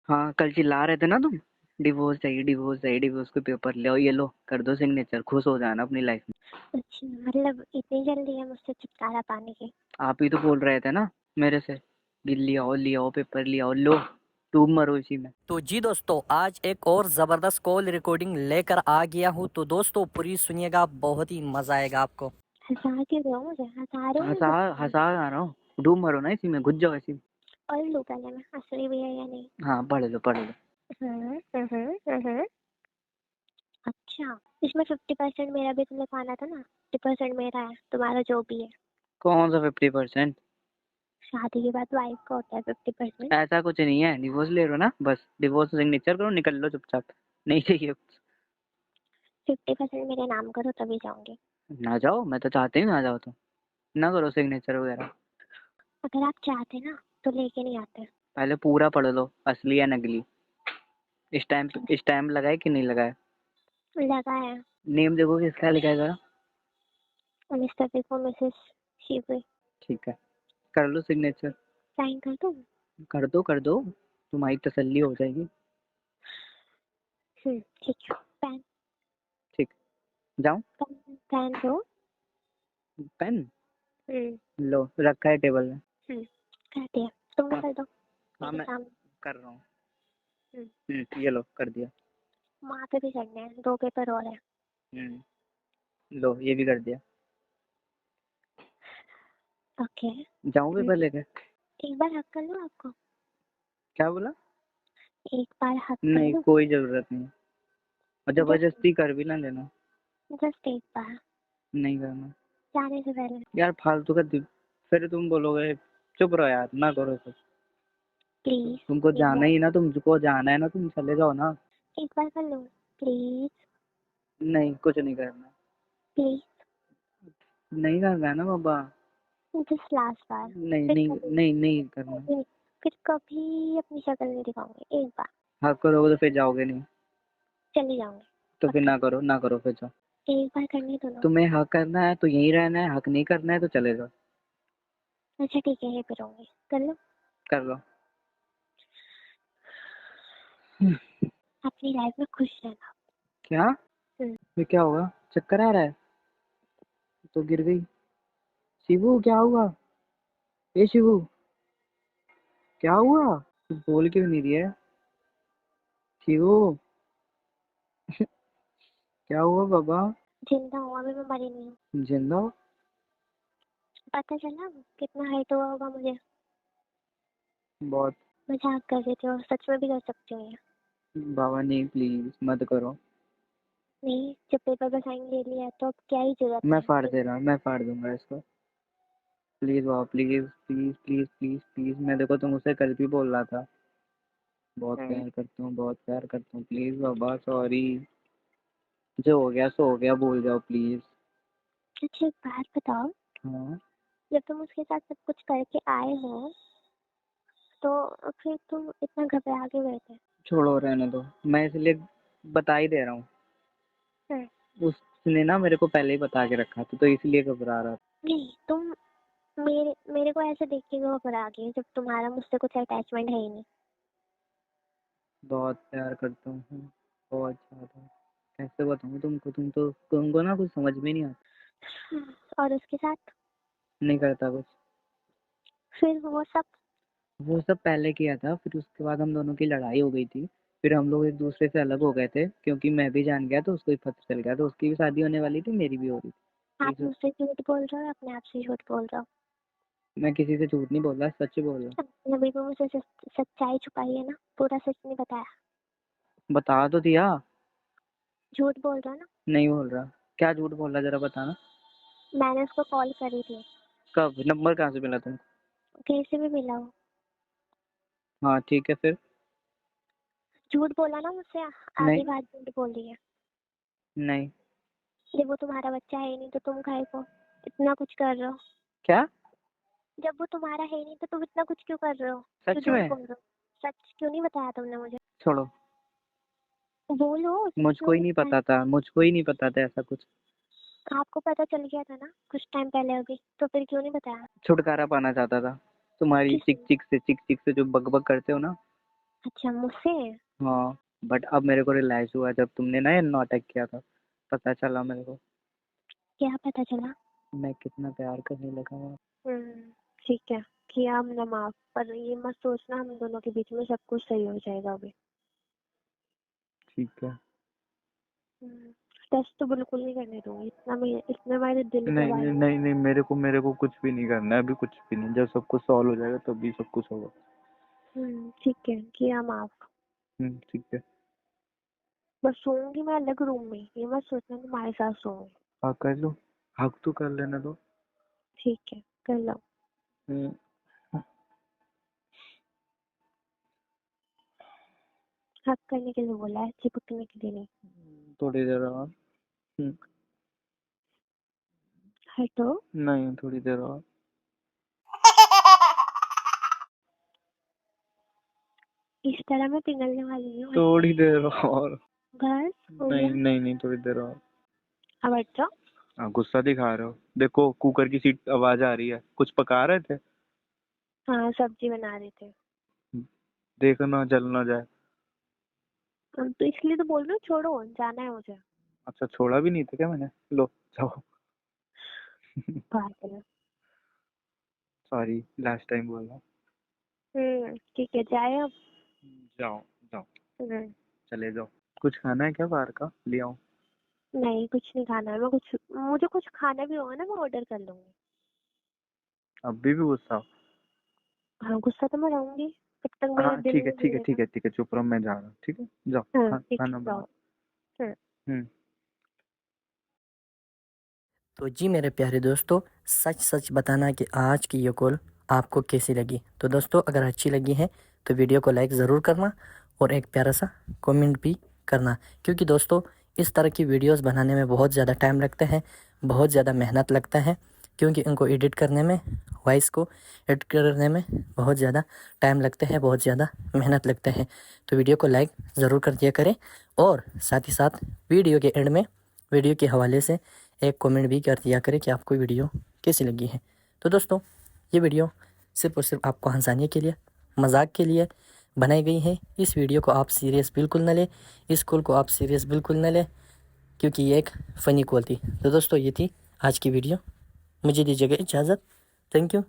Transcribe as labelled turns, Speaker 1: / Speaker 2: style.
Speaker 1: हाँ, कल चिल्ला रहे थे ना तुम, डिवोर्स चाहिए, डिवोर्स चाहिए, डिवोर्स के पेपर ले आओ, ये लो कर दो सिग्नेचर, खुश हो जाना अपनी लाइफ में।
Speaker 2: अच्छा, मतलब इतनी जल्दी है मुझसे छुटकारा पाने की?
Speaker 1: आप ही तो बोल रहे थे ना मेरे से कि ले आओ पेपर, ले आओ, लो डूब मरो इसी में।
Speaker 3: तो जी दोस्तों, आज एक और ज़बरदस्त कॉल रिकॉर्डिंग लेकर आ गया हूँ। तो दोस्तों पूरी सुनिएगा, बहुत ही मज़ा आएगा आपको।
Speaker 2: हंसा क्यों रहे हो मुझे? हंसा रहे हो
Speaker 1: हंसा
Speaker 2: मुझे?
Speaker 1: हंसा आ रहा हूँ, डूब मरो ना इसी में, घुस जाओ इसी में।
Speaker 2: और लूँ पहले मैं, असली भी है या नहीं?
Speaker 1: हाँ पढ़ लो पढ़ लो।
Speaker 2: अच्छा, इसमें 50% मेरा भी तुमने खाना था ना? 50% मेरा है, तुम्हारा जो भी है।
Speaker 1: कौन सा 50%?
Speaker 2: शादी के बाद वाइफ का होता है 50%।
Speaker 1: ऐसा कुछ नहीं है, डिवोर्स ले लो ना, बस डिवोर्स सिग्नेचर करो, निकल लो चुपचाप, नहीं चाहिए कुछ।
Speaker 2: 50% मेरे नाम करो तभी जाऊंगी।
Speaker 1: ना जाओ, मैं तो चाहती हूँ ना जाओ, तो ना करो सिग्नेचर वगैरह।
Speaker 2: अगर आप चाहते ना तो लेके नहीं आते।
Speaker 1: पहले पूरा पढ़ लो, असली या नकली, स्टैम्प लगाए कि नहीं लगाए।
Speaker 2: लगा है।
Speaker 1: नेम देखो किसका लिखा है जरा।
Speaker 2: मिस्टर देखो, मिसेस शिवरी।
Speaker 1: ठीक है, कर लो सिग्नेचर।
Speaker 2: साइन कर दूँ?
Speaker 1: कर दो, तुम्हारी तसल्ली हो जाएगी।
Speaker 2: ठीक है। पेन।
Speaker 1: ठीक, जाऊँ?
Speaker 2: पेन पेन दो।
Speaker 1: पेन
Speaker 2: हम्म।
Speaker 1: लो, रखा है टेबल में।
Speaker 2: कर दिया। तुम भी कर दो
Speaker 1: हाँ
Speaker 2: मेरे
Speaker 1: मैं
Speaker 2: सामने।
Speaker 1: कर रहा हूँ।
Speaker 2: हम्म।
Speaker 1: ये लो कर दिया।
Speaker 2: वहाँ पे भी करने हैं, 2 पेपर और है।
Speaker 1: लो ये भी कर दिया।
Speaker 2: ओके।
Speaker 1: जाऊँ पेपर लेके?
Speaker 2: एक बार हक कर लूँ आपको?
Speaker 1: क्या बोला?
Speaker 2: एक बार हक कर
Speaker 1: नहीं
Speaker 2: लूँ?
Speaker 1: कोई जरूरत नहीं, और
Speaker 2: जस्ट
Speaker 1: जबरदस्ती कर भी ना लेना।
Speaker 2: जस्ट एक बार,
Speaker 1: नहीं करना
Speaker 2: जाने से पहले।
Speaker 1: यार, फालतू का फिर तुम बोलोगे। चुप रहो यार, ना करो तो।
Speaker 2: प्लीज
Speaker 1: तुमको
Speaker 2: एक
Speaker 1: जाना
Speaker 2: बार।
Speaker 1: ही ना, तुमको जाना है ना, तुम चले जाओ ना।
Speaker 2: एक बार कर लूँ? प्लीज।
Speaker 1: नहीं कुछ नहीं करना।
Speaker 2: प्लीज।
Speaker 1: नहीं करना है ना बाबा।
Speaker 2: जस्ट लास्ट बार।
Speaker 1: नहीं
Speaker 2: फिर
Speaker 1: नहीं
Speaker 2: कभी
Speaker 1: नहीं नहीं करना।
Speaker 2: कभी फिर कभी अपनी शक्ल नहीं दिखाऊंगी, एक बार।
Speaker 1: हाँ करोगे तो फिर जाओगे नहीं,
Speaker 2: चली जाऊंगी।
Speaker 1: तो फिर
Speaker 2: पक्का।
Speaker 1: ना करो फिर जाओ।
Speaker 2: एक बार करने दो ना।
Speaker 1: तुम्हें हक करना है तो यहीं रहना है, हक नहीं करना है तो चले जाओ।
Speaker 2: अच्छा ठीक है, यहीं पे रहूंगी। कर लो।
Speaker 1: कर लो।
Speaker 2: अपनी लाइफ में खुश रहना।
Speaker 1: क्या?
Speaker 2: हम्म।
Speaker 1: फिर क्या होगा? चक्कर आ रहा है तो गिर गई? शिवू क्या हुआ? ये शिवू क्या हुआ? तू बोल क्यों नहीं रही है शिवू? क्या हुआ बाबा?
Speaker 2: जिंदा हूँ, अभी मैं मरी नहीं हूँ।
Speaker 1: जिंदा हो?
Speaker 2: पता चला कितना हाइट हुआ होगा मुझे?
Speaker 1: बहुत।
Speaker 2: मजाक कर रही थी, और सच में भी कर सकती हूँ ये।
Speaker 1: बाबा नहीं, प्लीज मत करो।
Speaker 2: नहीं, जब पेपर पर साइन ले लिया है तो अब क्या ही जरूरत
Speaker 1: मैं
Speaker 2: है
Speaker 1: फाड़ दे रहा, मैं फाड़ दूंगा इसको। Please Baba, please please please please please, मैं देखो तुम मुझसे कल भी बोल रहा था, बहुत
Speaker 2: हम्म।
Speaker 1: प्यार करता हूँ, बहुत प्यार करता हूँ, प्लीज बाबा सॉरी, जो हो गया सो हो गया, भूल जाओ प्लीज।
Speaker 2: अच्छा एक बात बताओ,
Speaker 1: हाँ।
Speaker 2: जब तुम उसके साथ सब कुछ करके आए हो तो फिर तुम इतना घबरा क्यों गए थे?
Speaker 1: छोड़ो रहने दो, मैं इसलिए बता ही दे रहा हूँ।
Speaker 2: हम्म।
Speaker 1: उसने ना मेरे को पहले ही बता के रखा था, तो इसलिए घबरा रहा था।
Speaker 2: नहीं, तुम मेरे मेरे को ऐसे देख के घबरा गए जब तुम्हारा मुझसे कुछ अटैचमेंट है ही नहीं।
Speaker 1: बहुत प्यार करता हूँ, बहुत ज्यादा। कैसे बताऊँ तुमको, तुमको ना कुछ समझ में नहीं आता।
Speaker 2: और उसके साथ
Speaker 1: नहीं करता कुछ।
Speaker 2: फिर
Speaker 1: वो सब पहले किया था, फिर उसके बाद हम दोनों की लड़ाई हो गई थी। फिर हम लोग एक दूसरे से अलग हो गए थे, क्योंकि मैं भी जान गया तो उसको भी पता चल गया, तो उसकी भी शादी होने वाली थी, मेरी भी हो रही थी।
Speaker 2: आप मुझसे झूठ बोल रहे हो, अपने आप से झूठ बोल रहे हो।
Speaker 1: मैं किसी से झूठ नहीं बोल रहा, सच बोल रहा।
Speaker 2: आपने अभी भी मुझसे सच्चाई छुपाई है ना, पूरा सच नहीं बताया।
Speaker 1: बता तो दिया।
Speaker 2: झूठ बोल रहे हो ना।
Speaker 1: नहीं बोल रहा। क्या झूठ बोल रहा, जरा बताना।
Speaker 2: मैंने उसको कॉल करी थी।
Speaker 1: कब? नंबर कहाँ से मिला तुमको?
Speaker 2: कहीं से भी मिला हो।
Speaker 1: हाँ ठीक है फिर।
Speaker 2: झूठ बोला ना मुझसे,
Speaker 1: नहीं
Speaker 2: आधी बात झूठ बोल रही है।
Speaker 1: नहीं।
Speaker 2: जब वो तुम्हारा बच्चा है ही नहीं तो तुम काहे को इतना कुछ कर रहे हो?
Speaker 1: क्या?
Speaker 2: जब वो तुम्हारा है ही नहीं तो तुम इतना कुछ क्यों कर रहे हो? क्यों
Speaker 1: सच
Speaker 2: झूठ
Speaker 1: में?
Speaker 2: बोल रहे हो? सच क्यों नहीं बताया तुमने मुझे?
Speaker 1: छोड़ो,
Speaker 2: बोलो, सच क्यों
Speaker 1: मुझको ही
Speaker 2: नहीं
Speaker 1: नहीं
Speaker 2: बताया?
Speaker 1: पता था, मुझको ही नहीं पता था ऐसा कुछ।
Speaker 2: आपको पता चल गया था ना कुछ टाइम पहले अभी, तो फिर क्यों नहीं बताया?
Speaker 1: छुटकारा पाना चाहता था तुम्हारी
Speaker 2: किस?
Speaker 1: चिक चिक से, चिक चिक से जो बक बक करते हो ना,
Speaker 2: अच्छा, मुझसे?
Speaker 1: हाँ, बट अब मेरे को रियलाइज हुआ जब तुमने ना ये नाटक किया था, पता चला मेरे को
Speaker 2: क्या पता चला?
Speaker 1: मैं कितना प्यार करने लगा हूँ।
Speaker 2: ठीक है, किया हमने माफ, पर ये मत सोचना हम दोनों के बीच में सब कुछ सही हो जाएगा अभी।
Speaker 1: ठीक है।
Speaker 2: टेस्ट तो बिल्कुल नहीं करने दूंगी, इसमें मेरे दिल के
Speaker 1: नहीं
Speaker 2: बारे
Speaker 1: नहीं
Speaker 2: में।
Speaker 1: नहीं नहीं, मेरे को कुछ भी नहीं करना है अभी, कुछ भी नहीं। जब सब कुछ सॉल्व हो जाएगा तभी सब कुछ होगा।
Speaker 2: ठीक है, किया माफ।
Speaker 1: ठीक है।
Speaker 2: बस सोऊंगी मैं अलग रूम में, ये मत सोचना तुम्हारे साथ सोऊंगी।
Speaker 1: हाँ कर लो, हक तो कर लेना दो।
Speaker 2: ठीक है, कर लो।
Speaker 1: हम्म,
Speaker 2: हक करने के लिए बोला है, चिपकने के लिए नहीं।
Speaker 1: थोड़ी देर और।
Speaker 2: हटो।
Speaker 1: नहीं, थोड़ी देर और।
Speaker 2: इस तरह मैं पिघलने वाली नहीं हूँ।
Speaker 1: थोड़ी देर और।
Speaker 2: बस हो
Speaker 1: नहीं
Speaker 2: गया।
Speaker 1: नहीं नहीं, थोड़ी देर और।
Speaker 2: अब हट जाओ।
Speaker 1: हाँ, गुस्सा दिखा रहे हो। देखो कुकर की सीट आवाज आ रही है, कुछ पका रहे थे।
Speaker 2: हाँ, सब्जी बना रहे थे।
Speaker 1: देखो ना जल ना जाए।
Speaker 2: तो इसलिए तो बोल रही हूँ, छोड़ो, जाना है मुझे।
Speaker 1: अच्छा, छोड़ा भी नहीं था क्या मैंने? लो जाओ।
Speaker 2: पागल।
Speaker 1: सॉरी, लास्ट टाइम बोल रहा हूँ।
Speaker 2: ठीक है, जाए अब।
Speaker 1: जाओ जाओ,
Speaker 2: हम्म,
Speaker 1: चले जाओ। कुछ खाना है क्या बाहर का? ले आओ।
Speaker 2: नहीं, कुछ नहीं खाना है। मुझे कुछ खाना भी होगा ना, मैं ऑर्डर कर लूंगी।
Speaker 1: अभी भी गुस्सा हो?
Speaker 2: हाँ, गुस्सा तो मैं रहूंगी जब तक मेरा
Speaker 1: हाँ
Speaker 2: दिल
Speaker 1: ठीक है
Speaker 2: नहीं
Speaker 1: ठीक है ठीक
Speaker 2: भूलेगा।
Speaker 1: है ठीक है, चुप रहो, मैं जा रहा हूँ। ठीक है, जाओ।
Speaker 2: ठीक
Speaker 1: खाना
Speaker 2: है,
Speaker 1: बनाओ।
Speaker 2: जाओ। हम्म।
Speaker 1: हम्म।
Speaker 3: तो जी मेरे प्यारे दोस्तों, सच सच बताना कि आज की ये कॉल आपको कैसी लगी। तो दोस्तों, अगर अच्छी लगी है तो वीडियो को लाइक ज़रूर करना और एक प्यारा सा कमेंट भी करना, क्योंकि दोस्तों इस तरह की वीडियोस बनाने में बहुत ज़्यादा टाइम लगता है, बहुत ज़्यादा मेहनत लगता है, क्योंकि इनको एडिट करने में, वॉइस को एडिट करने में बहुत ज़्यादा टाइम लगता है, बहुत ज़्यादा मेहनत लगता है। तो वीडियो को लाइक ज़रूर कर दिया करें और साथ ही साथ वीडियो के एंड में वीडियो के हवाले से एक कमेंट भी कर दिया करें कि आपको वीडियो कैसी लगी है। तो दोस्तों, ये वीडियो सिर्फ़ और सिर्फ आपको हंसाने के लिए, मजाक के लिए बनाई गई है। इस वीडियो को आप सीरियस बिल्कुल न लें, इस कॉल को आप सीरियस बिल्कुल न लें, क्योंकि ये एक फ़नी कॉल थी। तो दोस्तों, ये थी आज की वीडियो। मुझे दीजिएगा इजाज़त। Thank you.